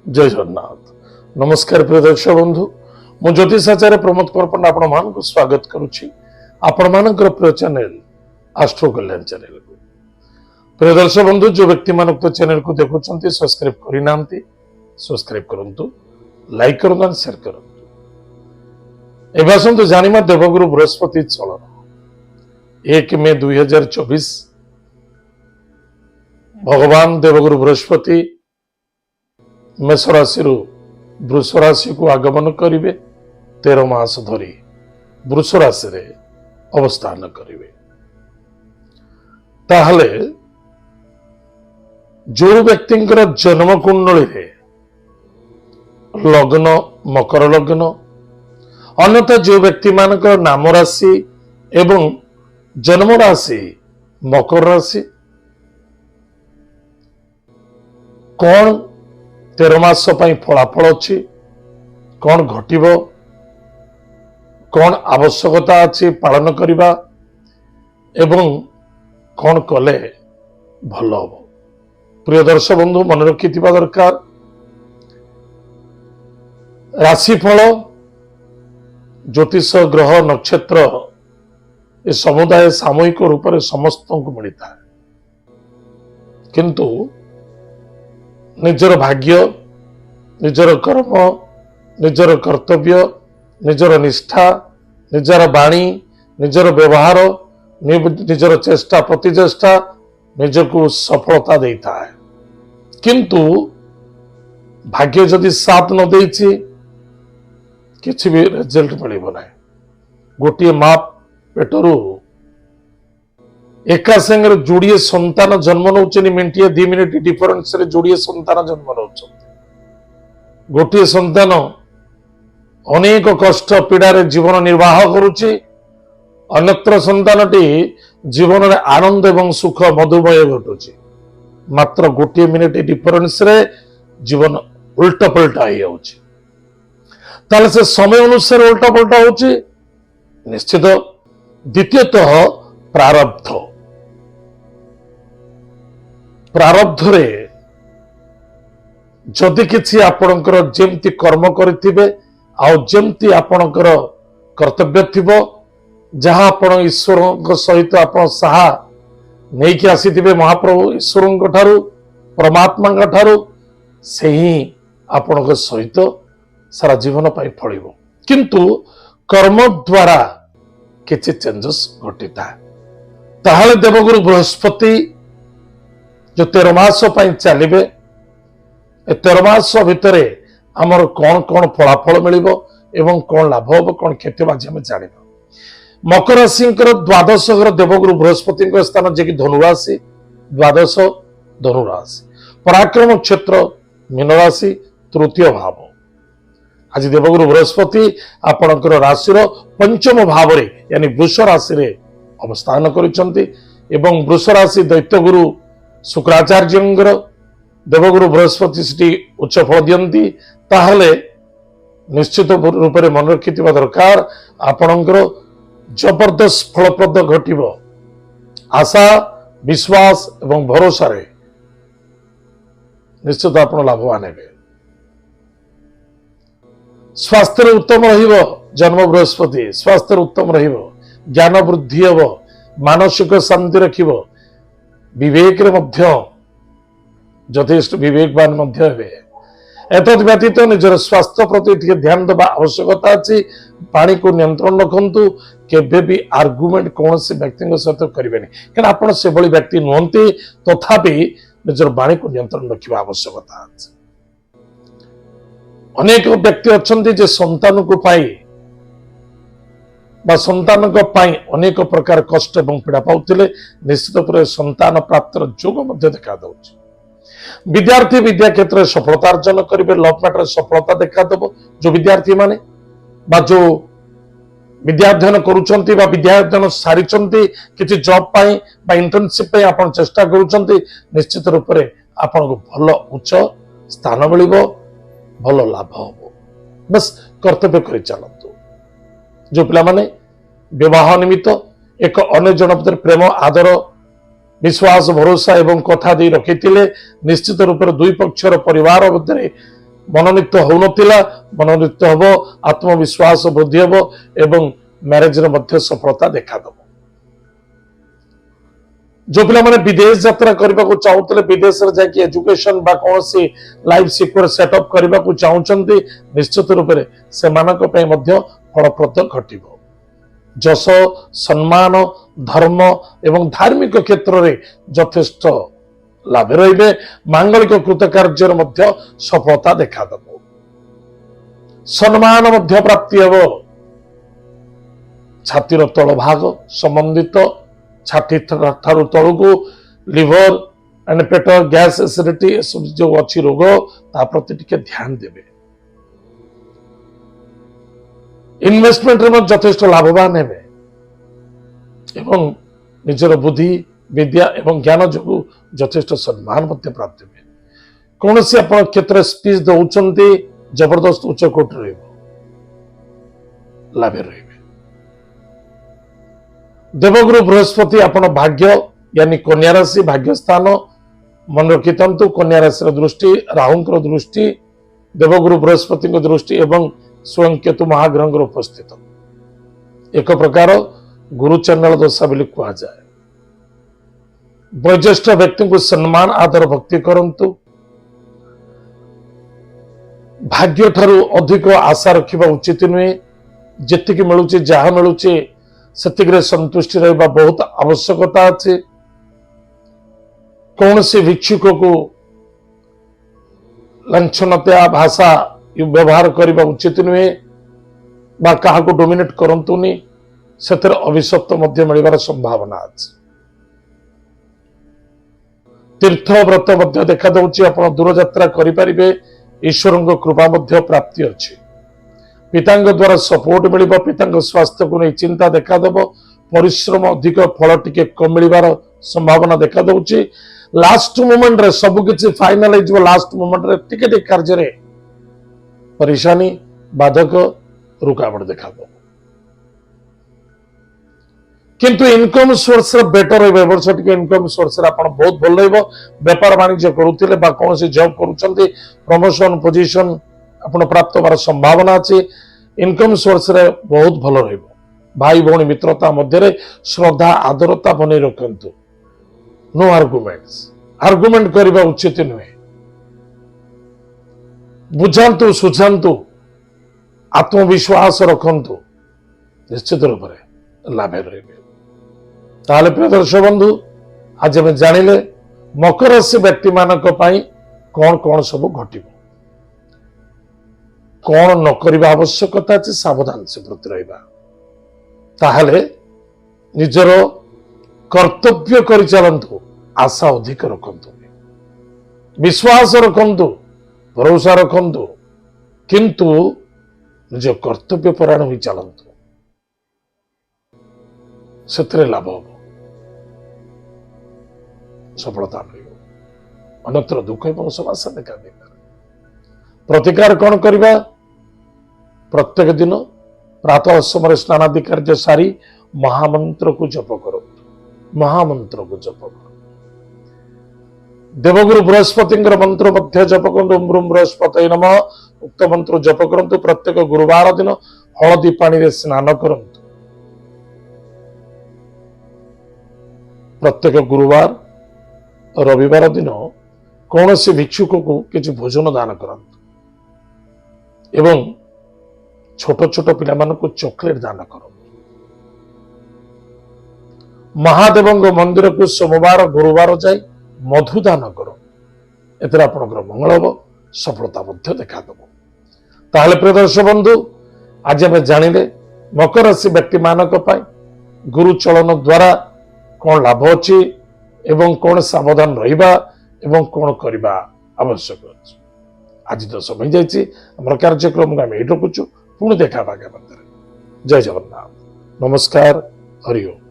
जय जगन्नाथ। नमस्कार प्रिय दर्शक बंधु, मु ज्योतिषाचार्य प्रमोद करपंड आपण मानक स्वागत करुछि आपण मानकर प्रिय चैनल एस्ट्रो कल्याण चैनल को। प्रिय दर्शक बंधु, जो व्यक्ति मानक चैनल को देखुछंती सब्सक्राइब करि नांती सब्सक्राइब करंतु, लाइक करंतु और शेयर करंतु। एबे आसंतु जानिमा देवगुरु बृहस्पति चलन 1 मे 2024 भगवान देवगुरु बृहस्पति मेष राशि वृष राशि को आगमन करिवे। 13 मास धरी वृष राशि रे अवस्थान करिवे। ताहले जो व्यक्तिंकर जन्म कुंडली रे लग्न मकर लग्न, अन्यथा जो व्यक्ति मानकर नाम राशि एवं जन्म राशि मकर राशि, कौन 13 मास फलाफल अच्छी, कौन घटिब, कौन आवश्यकता अच्छी पालन करने एवं कौन कले भल हम। प्रिय दर्शक बंधु, मन रखि दरकार राशिफल ज्योतिष ग्रह नक्षत्र ये समुदाय सामूहिक रूप से समस्त को मिलता है, किंतु निजर भाग्य, निजर कर्म, निजर कर्तव्य, निजर निष्ठा, निजर बाणी, निजर व्यवहार, निजर चेष्टा प्रतिचेष्टा निजको सफलता देता है। किंतु भाग्य जदि साथ न देछि किछि भी रिजल्ट मिलिबो नाही। गोटिए माँ पेटरू एका संगे जोड़िए संतान जन्म नौचनी, मिनिटे 2 मिनिट डिफरेंस रे जोड़िए संतान जन्म नौचन। गोटिए संतान अनेक कष्ट पीड़ा रे जीवन निर्वाह करुछि, अन्यत्र संतानटी जीवन रे आनंद एवं सुख मधुमय घटुछि। मात्र गोटिए मिनिट डिफरेंस रे जीवन उल्टा पलटा हो जाउछि। ताले से समय अनुसार उल्टा पलटा होछि निश्चित। द्वितीयतः प्रारब्ध, प्रारब्ध रे जदि किछि आपणकर जेमती कर्म करिथिबे आ जेमती आपणकर कर्तव्य थिबो, जहां आपण ईश्वर सहित आपण साहा नहीं कि आसीथिबे महाप्रभु ईश्वर ठारू परमात्मा ठारू, से ही आपण सहित सारा जीवन पाई फलिबो। किंतु कर्म द्वारा किछि चेंजेस घटिता। ताहले देवगुरु बृहस्पति जो 13 मास चलिए, 13 मास भितर आमर कौन कौन फलाफल मिलिबो एवं कौन लाभ हम कौन क्षति बाजी आम जान। मकर राशि द्वादश घर देवगुरु बृहस्पति स्थान जे कि धनु राशि, द्वादश धनु राशि, पराक्रम क्षेत्र मीन राशि, तृतीय भाव। आज देवगुरु बृहस्पति आपणकर राशि पंचम भाव यानी वृष राशि रे अवस्थान करिसंती एवं वृष राशि दैत्य गुरु शुक्राचार्य देवगुरु बृहस्पति से उच्च फल दियंती। ताहले निश्चित रूप से मन रखि दरकार आपणकर जबरदस्त फलप्रद घटिब। आशा विश्वास एवं भरोसा रे निश्चित आपण लाभवान हेबे। स्वास्थ्य उत्तम रहिबो, जन्म बृहस्पति स्वास्थ्य उत्तम रहिबो, ज्ञान वृद्धि हेबो, मानसिक शांति रखिबो, विवेक रे मध्य यथेष्ट विवेकवान मध्य हेबे। एतद व्यतीत निजर स्वास्थ्य प्रति टिके ध्यान देबा आवश्यकता अछि। पानी को नियंत्रण रखंतु, केबे भी आर्गुमेंट कौन से व्यक्ति सहित करेंगे, कहीं आप से भली व्यक्ति नुहति, तथापि निजर बाणी को नियंत्रण रखा आवश्यकता अछि। अनेक व्यक्ति अच्छा जे संतान को पाई बा संतान को पाई अनेक प्रकार कष्ट एवं पीड़ा पाउथिले, निश्चित रूप संतान प्राप्तर जोग मध्य देखा दउछि। विद्यार्थी विद्या क्षेत्र में सफलता अर्जन करेंगे, लव मैटर सफलता देखा देव। जो विद्यार्थी माने बा जो विद्याध्ययन करुचंती बा विद्याध्ययन सारिचंती किछि जॉब पाई बा इंटर्नशिप पे आपण चेष्टा करुचंती, निश्चित रूप से आपण को भल उच्च स्थान मिलिबो, भल लाभ हो। बस कर्तव्य कर चलतु। जो पिला माने विवाह निमित्त एक अन्य जन भीतर प्रेम आदर विश्वास भरोसा एवं कथा दे रखी, निश्चित रूप से दुई पक्षर परिवार मध्य मनोनीत होउनथिला मनोनीत हबो आत्मविश्वास वृद्धि हबो एवं मैरिज रे मध्य सफलता देखा दबो जो पिला माने विदेश यात्रा करबा को चाहुतले विदेश रे जाके एजुकेशन बा कोनसी लाइफ सिक्योर सेटअप करबा को चाहुचंती निश्चित रूप रे से मानक पे मध्य फलप्रद घटिबो जस सम्मान धर्म एवं धार्मिक क्षेत्र रे यथेष्ट लाभ रहिबे मांगलिक कृतकार्य मध्य सफलता देखा दबो सम्मान मध्य प्राप्ति हबो छातीर तल भाग संबंधित छाती ठारू तलू लिवर एंड पेट गैस एसिडिटी जो अच्छी रोग ता प्रति टिके ध्यान देबे इन्वेस्टमेंट रे यथेष्ट लाभवान हेबे एवं निजर बुद्धि विद्या एवं ज्ञान जो यथेष्ट सम्मान मध्य प्राप्त हेबे कौन सी अपन क्षेत्र स्पीच दउचंती जबरदस्त उच्च कोट रहइबो लाभ रहिबे देवगुरु बृहस्पति अपन भाग्य यानी कन्या राशि भाग्य स्थान मन रखितंतु कन्या राशि दृष्टि राहुंकर दृष्टि देवगुरु बृहस्पति दृष्टि एवं स्वयं केतु महाग्रह उपस्थित एक प्रकार गुरु चंडल दोषा बोली कहा जाए वयोज्येष्ठ व्यक्ति को सम्मान आदर भक्ति करंतु भाग्य ठारू अधिक आशा रखिबा उचित नुहे जेतिक मिलुची जहा मिलुची सेतिकरे संतुष्टि रहबा बहुत आवश्यकता अछि कौन से भिक्षुक को लांछनता भाषा व्यवहार करबा उचित नुहे बा कहा को डोमिनेट करंतुनी सेतर अभिशप्त मध्य मिलबार संभावना अछि तीर्थ व्रत मध्य देखा दउची आपण दूर यात्रा करि परिबे ईश्वरंग कृपा मध्य प्राप्ति अछि पितांग द्वारा सपोर्ट मिलिबो पितांग स्वास्थ्य को नहीं चिंता देखा देबो परिश्रम अधिक फल टिके कम मिलबार संभावना देखा दउची लास्ट मोमेंट रे सब किछि फाइनलाइज लास्ट मोमेंट रे टिके कार्य रे परेशानी बाधक रुकावट देखा दो किंतु इनकम सोर्स रे बेटर होबे वर्ष टिके इनकम सोर्स रे आपण बहुत भल रहइबो व्यापार वाणिज्य करूथिले बा कोनसी जॉब करूचंती प्रमोशन पोजीशन आपण प्राप्त होबार संभावना अछि इनकम सोर्स रे बहुत भल रहइबो भाई भौणी मित्रता मध्य रे श्रद्धा आदरता बनै रखंतु नो आर्गुमेंट करबा उचित नुहे बुझांतु सुझांतु आत्मविश्वास रखंतु निश्चित रूप से लाभ रहिबे ताले प्रिय दर्शक बंधु आज हम जानिले मकर राशि व्यक्ति मानक पई कौन कौन सब घटिबो कौन न करिबा आवश्यकता अछि सावधान से प्रति रहिबा ताहले निजर कर्तव्य करि चलंतु आशा अधिक रखंतु विश्वास रखंतु भरोसा रखंतु किंतु निज कर्तव्य परायण होई चलंतु सेतरे लाभ हो सफलता मिलिବ अन्यत्र दुख एवं समस्या देखा देता प्रतिकार कौन करबा प्रत्येक दिन प्रातः समय स्नान आदि कार्य सारी महामंत्र को जप करो महामंत्र को जप करो देवगुरु बृहस्पति मंत्र मध्य जप करूँ ओम ब्रूम बृहस्पति नमः उक्त मंत्र जप करंतु प्रत्येक गुरुवार दिन हलदी पानी रे स्नान करंतु प्रत्येक गुरुवार रविवार दिन कौन से भिक्षुक को किसी भोजन दान करंतु एवं छोट छोट पिला को चॉकलेट दान करंतु महादेव मंदिर को सोमवार गुरुवार जाए मधु दान करो एतिर आपनकर मंगल हम सफलता मध्य देखा देव ताहले प्रिय दर्शक बंधु आज आम जानिले मकर राशि व्यक्ति मानक पाई गुरु चलन द्वारा कौन लाभ अच्छी एवं कौन सावधान रहिबा एवं कौन करबा आवश्यक अछि आज तो समय जाइए आम कार्यक्रम आम ये रखुचु पुणी देखा जय जगन्नाथ नमस्कार हरि ओम।